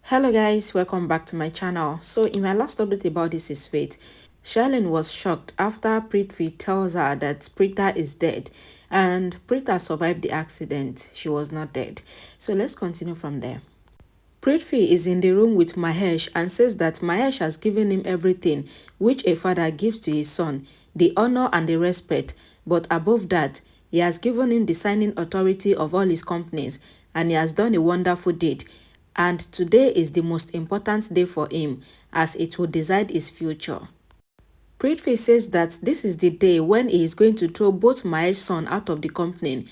Hello guys, welcome back to my channel. So in my last update about This Is Fate, Sherlyn was shocked after Prithvi tells her that Preeta is dead and Preeta survived the accident. She was not dead. So let's continue from there. Prithvi is in the room with Mahesh and says that Mahesh has given him everything which a father gives to his son, the honor and the respect, but above that, he has given him the signing authority of all his companies and he has done a wonderful deed. And today is the most important day for him as it will decide his future. Prithvi says that this is the day when he is going to throw both Mahesh's son out of the company.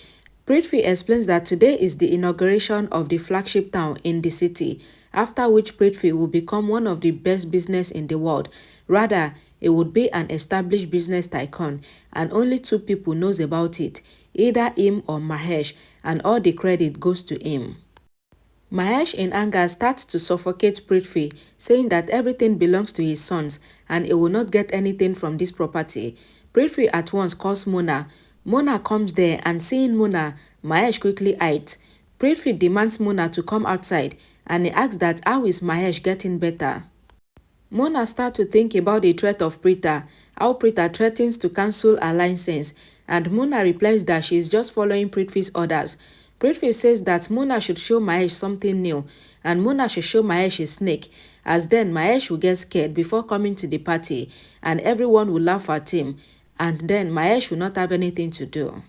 Prithvi explains that today is the inauguration of the flagship town in the city, after which Prithvi will become one of the best business in the world. Rather, it would be an established business tycoon, and only two people knows about it, either him or Mahesh, and all the credit goes to him. Mahesh in anger starts to suffocate Prithvi, saying that everything belongs to his sons and he will not get anything from this property. Prithvi at once calls Mona. Mona comes there and seeing Mona, Mahesh quickly hides. Prithvi demands Mona to come outside and he asks that how is Mahesh getting better. Mona starts to think about the threat of Preeta, how Preeta threatens to cancel her license, and Mona replies that she is just following Prithvi's orders. Prithvi says that Mona should show Mahesh something new, and Mona should show Mahesh a snake, as then Mahesh will get scared before coming to the party, and everyone will laugh at him, and then Mahesh will not have anything to do.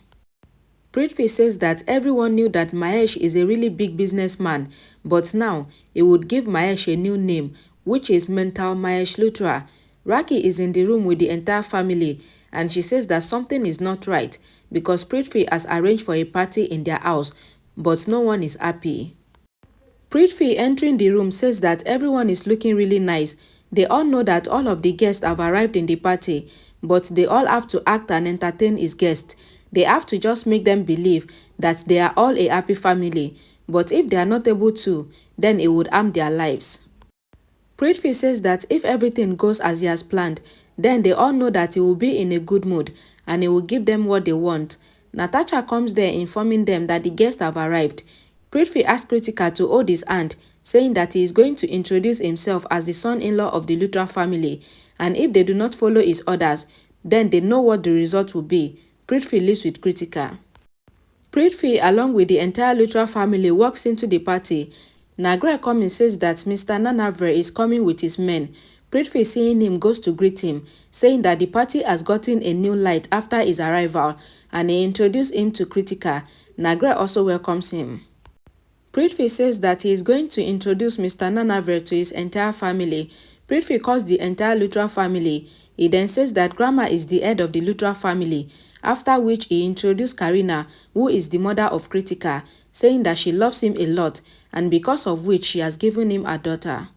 Prithvi says that everyone knew that Mahesh is a really big businessman, but now he would give Mahesh a new name, which is Mental Mahesh Luthra. Raki is in the room with the entire family and she says that something is not right because Prithvi has arranged for a party in their house, but no one is happy. Prithvi entering the room says that everyone is looking really nice. They all know that all of the guests have arrived in the party, but they all have to act and entertain his guests. They have to just make them believe that they are all a happy family, but if they are not able to, then it would harm their lives. Prithvi says that if everything goes as he has planned, then they all know that he will be in a good mood and he will give them what they want. Natasha comes there informing them that the guests have arrived. Prithvi asks Kritika to hold his hand, saying that he is going to introduce himself as the son-in-law of the Luthra family, and if they do not follow his orders, then they know what the result will be. Prithvi lives with Kritika. Prithvi, along with the entire Luthra family, walks into the party. Nagre comes and says that Mr. Nagre is coming with his men. Prithvi, seeing him, goes to greet him, saying that the party has gotten a new light after his arrival, and he introduced him to Kritika. Nagre also welcomes him. Prithvi says that he is going to introduce Mr. Nagre to his entire family. Prithvi calls the entire Luthra family. He then says that Grandma is the head of the Luthra family, after which he introduced Karina, who is the mother of Kritika, saying that she loves him a lot and because of which she has given him a daughter.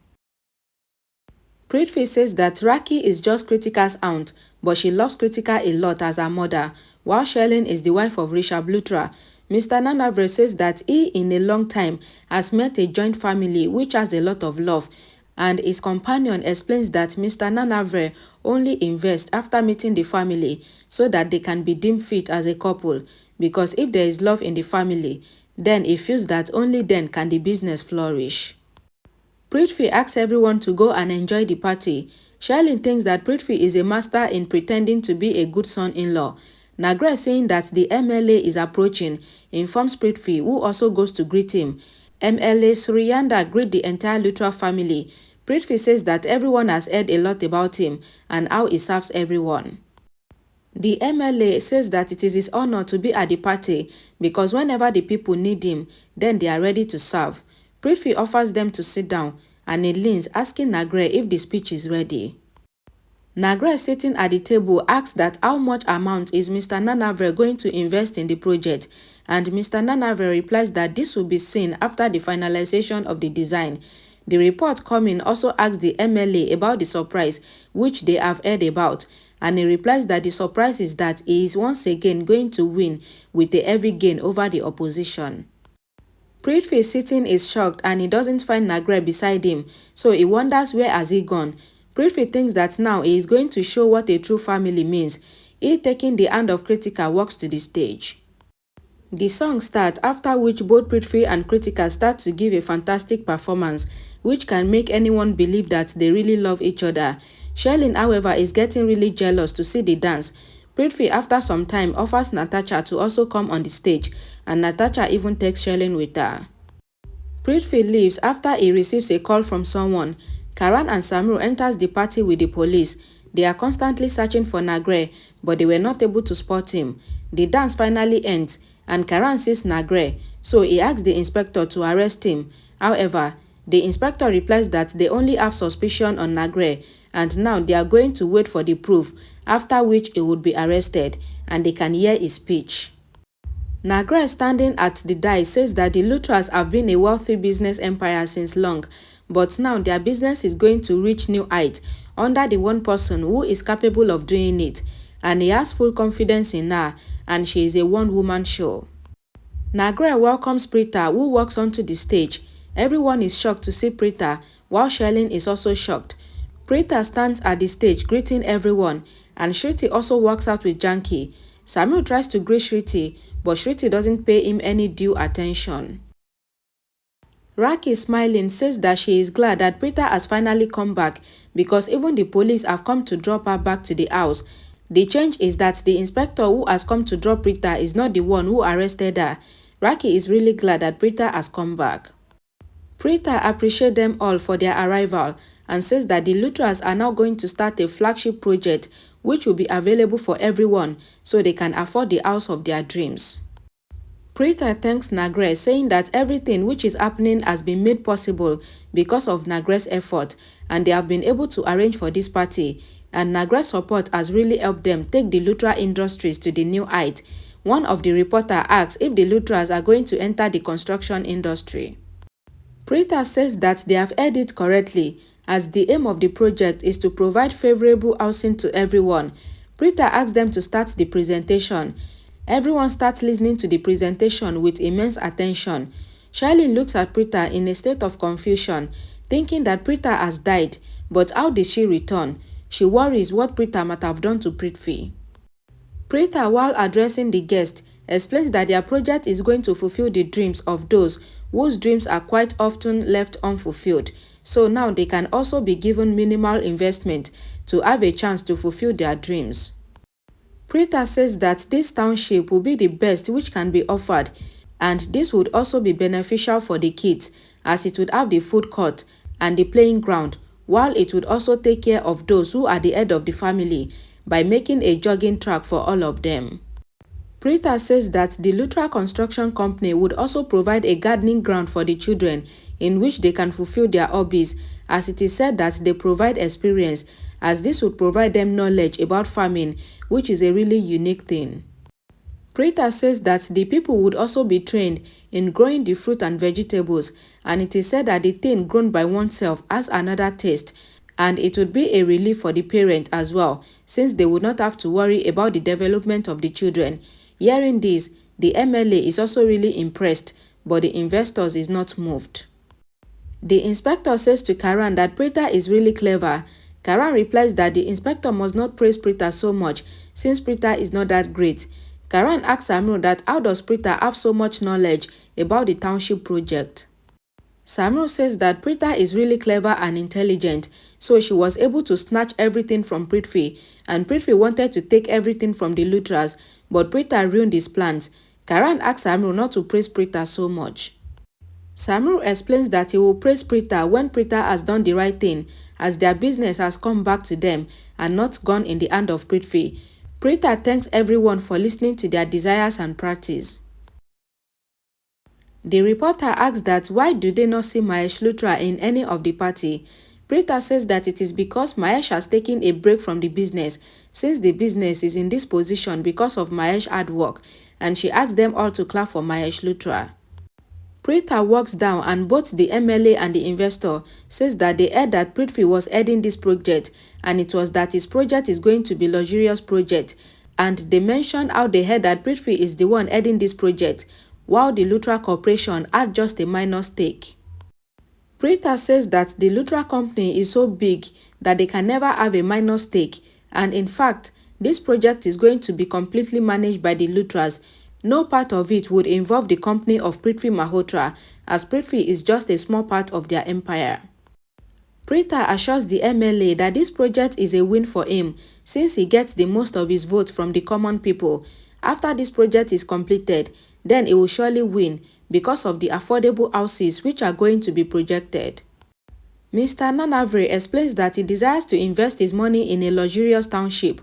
Prithvi says that Raki is just Kritika's aunt, but she loves Kritika a lot as her mother, while Sherlyn is the wife of Rishabh Luthra. Mr. Nagre says that he in a long time has met a joint family which has a lot of love, and his companion explains that Mr. Nagre only invests after meeting the family so that they can be deemed fit as a couple, because if there is love in the family, then he feels that only then can the business flourish. Prithvi asks everyone to go and enjoy the party. Sherlyn thinks that Prithvi is a master in pretending to be a good son-in-law. Nagre, saying that the MLA is approaching, informs Prithvi, who also goes to greet him. MLA Suryanda greets the entire Luthra family. Prithvi says that everyone has heard a lot about him and how he serves everyone. The MLA says that it is his honor to be at the party because whenever the people need him, then they are ready to serve. Prithvi offers them to sit down and he leans, asking Nagre if the speech is ready. Nagre, sitting at the table, asks that how much amount is Mr. Nagre going to invest in the project, and Mr. Nagre replies that this will be seen after the finalization of the design. The report coming also asks the MLA about the surprise which they have heard about, and he replies that the surprise is that he is once again going to win with a heavy gain over the opposition. Prithvi sitting is shocked and he doesn't find Nagre beside him, so he wonders where has he gone. Prithvi thinks that now he is going to show what a true family means. He, taking the hand of Kritika, walks to the stage. The song starts, after which both Prithvi and Kritika start to give a fantastic performance, which can make anyone believe that they really love each other. Shelin, however, is getting really jealous to see the dance. Prithvi, after some time, offers Natasha to also come on the stage, and Natasha even takes Shelin with her. Prithvi leaves after he receives a call from someone. Karan and Samru enters the party with the police. They are constantly searching for Nagre, but they were not able to spot him. The dance finally ends, and Karan sees Nagre, so he asks the inspector to arrest him. However, the inspector replies that they only have suspicion on Nagre, and now they are going to wait for the proof, after which he would be arrested, and they can hear his speech. Nagre, standing at the dais, says that the Luthras have been a wealthy business empire since long, but now their business is going to reach new heights under the one person who is capable of doing it, and he has full confidence in her, and she is a one-woman show. Nagre welcomes Preeta, who walks onto the stage. Everyone is shocked to see Preeta, while Shelin is also shocked. Preeta stands at the stage greeting everyone, and Shruti also walks out with Janki. Samuel tries to greet Shruti, but Shruti doesn't pay him any due attention. Raki, smiling, says that she is glad that Preeta has finally come back because even the police have come to drop her back to the house. The change is that the inspector who has come to drop Preeta is not the one who arrested her. Raki is really glad that Preeta has come back. Preeta appreciates them all for their arrival and says that the Luthras are now going to start a flagship project which will be available for everyone so they can afford the house of their dreams. Preeta thanks Nagre, saying that everything which is happening has been made possible because of Nagre's effort, and they have been able to arrange for this party, and Nagre's support has really helped them take the Luthra industries to the new height. One of the reporters asks if the Luthras are going to enter the construction industry. Preeta says that they have heard it correctly, as the aim of the project is to provide favorable housing to everyone. Preeta asks them to start the presentation. Everyone starts listening to the presentation with immense attention. Shelin looks at Preeta in a state of confusion, thinking that Preeta has died, but how did she return? She worries what Preeta might have done to Prithvi. Preeta, while addressing the guests, explains that their project is going to fulfill the dreams of those whose dreams are quite often left unfulfilled, so now they can also be given minimal investment to have a chance to fulfill their dreams. Preeta says that this township will be the best which can be offered, and this would also be beneficial for the kids as it would have the food court and the playing ground, while it would also take care of those who are the head of the family by making a jogging track for all of them. Preeta says that the Luthra Construction Company would also provide a gardening ground for the children in which they can fulfill their hobbies, as it is said that they provide experience, as this would provide them knowledge about farming, which is a really unique thing. Preeta says that the people would also be trained in growing the fruit and vegetables, and it is said that the thing grown by oneself has another taste, and it would be a relief for the parents as well, since they would not have to worry about the development of the children. Hearing this, the MLA is also really impressed, but the investors is not moved. The inspector says to Karan that Preeta is really clever. Karan replies that the inspector must not praise Preeta so much since Preeta is not that great. Karan asks Samru that how does Preeta have so much knowledge about the township project. Samru says that Preeta is really clever and intelligent, so she was able to snatch everything from Prithvi, and Prithvi wanted to take everything from the Luthras, but Preeta ruined his plans. Karan asks Samru not to praise Preeta so much. Samru explains that he will praise Preeta when Preeta has done the right thing, as their business has come back to them and not gone in the hand of Prithvi. Preeta thanks everyone for listening to their desires and practice. The reporter asks that why do they not see Mahesh Luthra in any of the party. Preeta says that it is because Mahesh has taken a break from the business, since the business is in this position because of Mahesh's hard work, and she asks them all to clap for Mahesh Luthra. Preeta walks down, and both the MLA and the investor says that they heard that Prithvi was heading this project, and it was that his project is going to be luxurious project, and they mentioned how they heard that Prithvi is the one heading this project, while the Luthra Corporation had just a minor stake. Preeta says that the Luthra company is so big that they can never have a minor stake, and in fact, this project is going to be completely managed by the Luthras. No part of it would involve the company of Prithvi Malhotra, as Prithvi is just a small part of their empire. Preeta assures the MLA that this project is a win for him since he gets the most of his votes from the common people. After this project is completed, then he will surely win because of the affordable houses which are going to be projected. Mr. Nagre explains that he desires to invest his money in a luxurious township.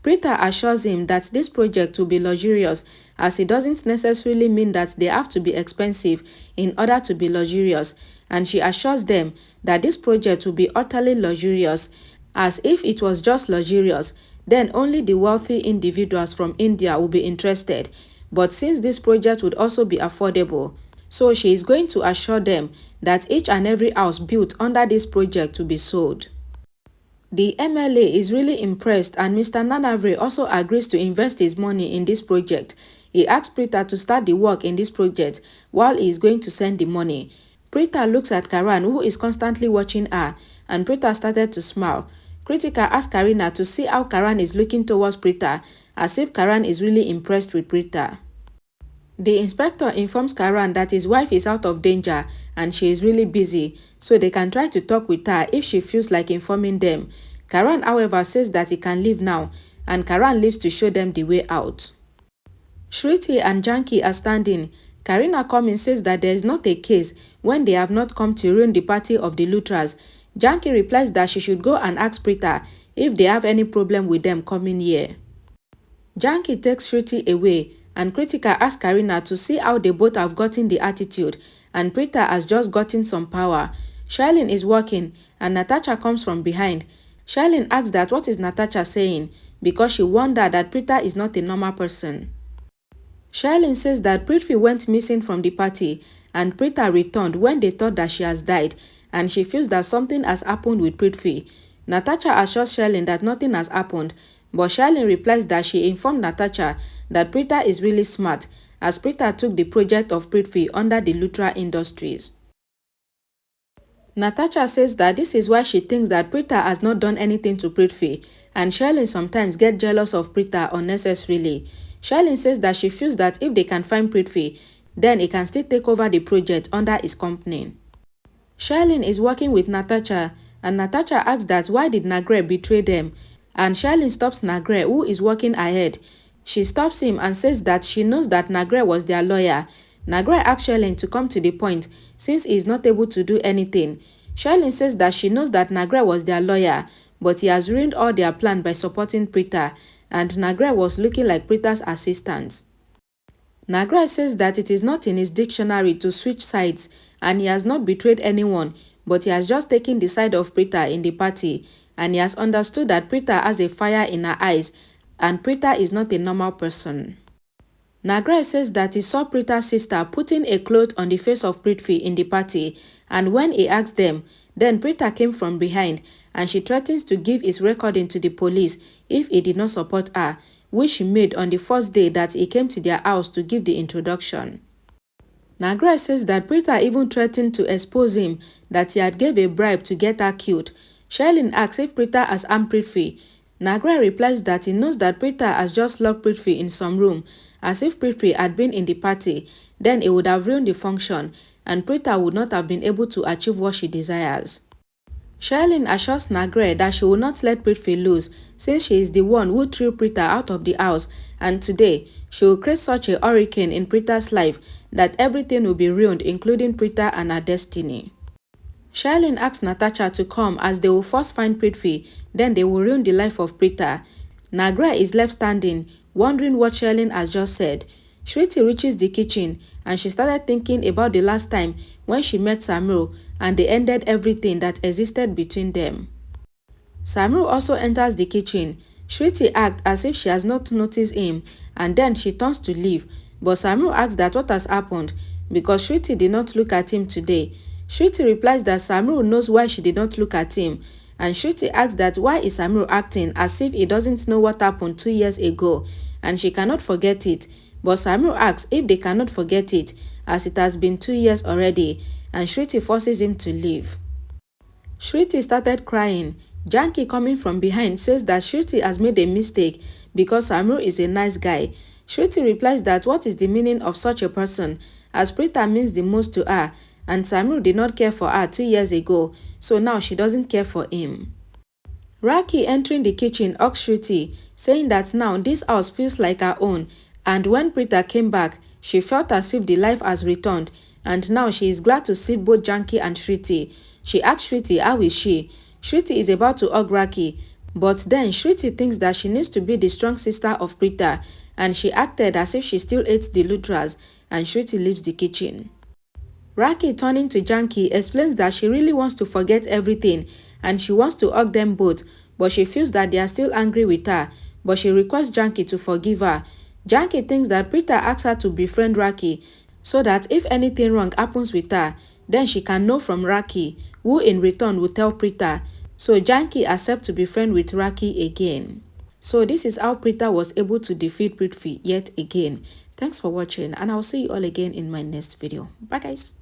Preeta assures him that this project will be luxurious, as it doesn't necessarily mean that they have to be expensive in order to be luxurious, and she assures them that this project will be utterly luxurious, as if it was just luxurious, then only the wealthy individuals from India will be interested. But since this project would also be affordable, so she is going to assure them that each and every house built under this project will be sold. The MLA is really impressed, and Mr. Nagre also agrees to invest his money in this project. He asks Preeta to start the work in this project while he is going to send the money. Preeta looks at Karan, who is constantly watching her, and Preeta started to smile. Kritika asked Karina to see how Karan is looking towards Preeta, as if Karan is really impressed with Preeta. The inspector informs Karan that his wife is out of danger and she is really busy, so they can try to talk with her if she feels like informing them. Karan, however, says that he can leave now, and Karan leaves to show them the way out. Shruti and Janki are standing. Karina Cummins says that there is not a case when they have not come to ruin the party of the Luthras. Janki replies that she should go and ask Preeta if they have any problem with them coming here. Janki takes Shruti away, and Kritika asks Karina to see how they both have gotten the attitude, and Preeta has just gotten some power. Shailene is walking, and Natasha comes from behind. Shailene asks that what is Natasha saying, because she wondered that Preeta is not a normal person. Shailene says that Prithvi went missing from the party, and Preeta returned when they thought that she has died, and she feels that something has happened with Prithvi. Natasha assures Shailene that nothing has happened, but Shailene replies that she informed Natasha that Preeta is really smart, as Preeta took the project of Prithvi under the Luthra Industries. Natasha says that this is why she thinks that Preeta has not done anything to Prithvi, and Shailene sometimes gets jealous of Preeta unnecessarily. Shailene says that she feels that if they can find Prithvi, then he can still take over the project under his company. Shailene is working with Natasha, and Natasha asks that why did Nagre betray them, and Shailene stops Nagre, who is walking ahead. She stops him and says that she knows that Nagre was their lawyer. Nagre asks Shailene to come to the point since he is not able to do anything. Shailene says that she knows that Nagre was their lawyer, but he has ruined all their plan by supporting Preeta, and Nagre was looking like Preeta's assistant. Nagre says that it is not in his dictionary to switch sides, and he has not betrayed anyone, but he has just taken the side of Preeta in the party, and he has understood that Preeta has a fire in her eyes, and Preeta is not a normal person. Nagre says that he saw Preeta's sister putting a cloth on the face of Prithvi in the party, and when he asked them, then Preeta came from behind, and she threatens to give his recording to the police if he did not support her, which she made on the first day that he came to their house to give the introduction. Nagre says that Preeta even threatened to expose him, that he had gave a bribe to get her killed. Shailene asks if Preeta has harmed Prithvi. Nagre replies that he knows that Preeta has just locked Prithvi in some room, as if Prithvi had been in the party, then it would have ruined the function, and Preeta would not have been able to achieve what she desires. Shailene assures Nagre that she will not let Prithvi lose, since she is the one who threw Preeta out of the house, and today she will create such a hurricane in Preeta's life that everything will be ruined, including Preeta and her destiny. Shailene asks Natasha to come as they will first find Prithvi, then they will ruin the life of Preeta. Nagre is left standing, wondering what Shailene has just said. Shruti reaches the kitchen, and she started thinking about the last time when she met Samru, and they ended everything that existed between them. Samru also enters the kitchen. Shruti acts as if she has not noticed him, and then she turns to leave, but Samru asks that what has happened, because Shruti did not look at him today. Shruti replies that Samru knows why she did not look at him, and Shruti asks that why is Samru acting as if he doesn't know what happened 2 years ago, and she cannot forget it, but Samru asks if they cannot forget it, as it has been 2 years already, and Shruti forces him to leave. Shruti started crying. Janki, coming from behind, says that Shruti has made a mistake because Samru is a nice guy. Shruti replies that what is the meaning of such a person, as Preeta means the most to her, and Samir did not care for her 2 years ago, so now she doesn't care for him. Raki entering the kitchen asked Shruti, saying that now this house feels like her own, and when Preeta came back, she felt as if the life has returned, and now she is glad to see both Janki and Shruti. She asked Shruti how is she. Shruti is about to hug Raki, but then Shruti thinks that she needs to be the strong sister of Preeta, and she acted as if she still hates the Luthras, and Shruti leaves the kitchen. Raki, turning to Janki, explains that she really wants to forget everything and she wants to hug them both, but she feels that they are still angry with her, but she requests Janki to forgive her. Janki thinks that Preeta asks her to befriend Raki so that if anything wrong happens with her, then she can know from Raki, who in return will tell Preeta. So Janki accepts to befriend with Raki again. So this is how Preeta was able to defeat Prithvi yet again. Thanks for watching, and I'll see you all again in my next video. Bye guys.